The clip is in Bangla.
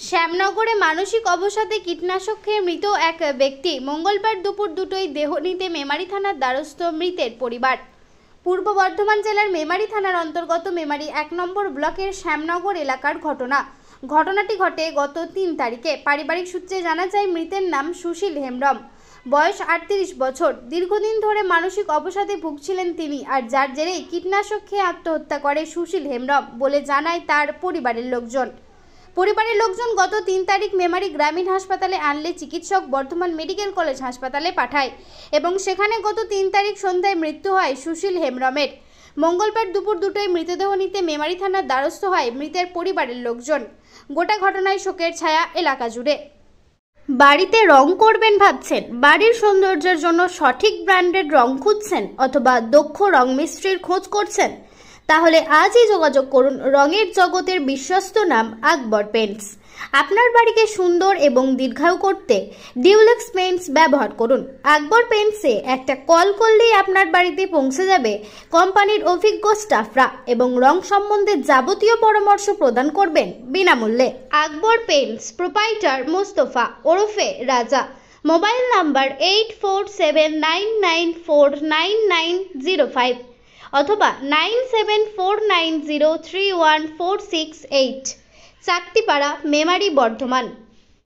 শ্যামনগরে মানসিক অবসাদে কীটনাশক খেয়ে মৃত এক ব্যক্তি। মঙ্গলবার দুপুর দুটোয় দেহ নিতে মেমারি থানার দ্বারস্থ মৃতের পরিবার। পূর্ব বর্ধমান জেলার মেমারি থানার অন্তর্গত মেমারি 1 নম্বর ব্লকের শ্যামনগর এলাকার ঘটনাটি ঘটে গত 3 তারিখে। পারিবারিক সূত্রে জানা যায়, মৃতের নাম সুশীল হেমব্রম, বয়স 38 বছর। দীর্ঘদিন ধরে মানসিক অবসাদে ভুগছিলেন তিনি, আর যার জেরেই কীটনাশক খেয়ে আত্মহত্যা করে সুশীল হেমব্রম বলে জানায় তার পরিবারের লোকজন। গত 3 তারিখ মেমারি গ্রামীণ হাসপাতালে আনলে চিকিৎসক বর্ধমান মেডিকেল কলেজ হাসপাতালে পাঠায় এবং সেখানে গত 3 তারিখ সন্ধ্যায় মৃত্যু হয় সুশীল হেমব্রমের। মঙ্গলবার দুপুর দুটোয় মৃতদেহ নিতে মেমারি থানার দ্বারস্থ হয় মৃতের পরিবারের লোকজন। গোটা ঘটনায় শোকের ছায়া এলাকা জুড়ে। বাড়িতে রং করবেন ভাবছেন? বাড়ির সৌন্দর্যের জন্য সঠিক ব্র্যান্ডের রং খুঁজছেন অথবা দক্ষ রং মিস্ত্রির খোঁজ করছেন? তাহলে আজই যোগাযোগ করুন রঙের জগতের বিশ্বস্ত নাম আকবর পেইন্টস। আপনার বাড়িকে সুন্দর এবং দীর্ঘায়ু করতে ডিউলেক্স পেইন্টস ব্যবহার করুন। আকবর পেইন্টসে একটা কল করলেই আপনার বাড়িতে পৌঁছে যাবে কোম্পানির অভিজ্ঞ স্টাফরা এবং রং সম্বন্ধে যাবতীয় পরামর্শ প্রদান করবেন বিনামূল্যে। আকবর পেইন্টস প্রোপাইটার মোস্তফা ওরফে রাজা। মোবাইল নাম্বার 8479949905 অথবা 9749031468, চাকতিপাড়া, মেমারি, বর্ধমান।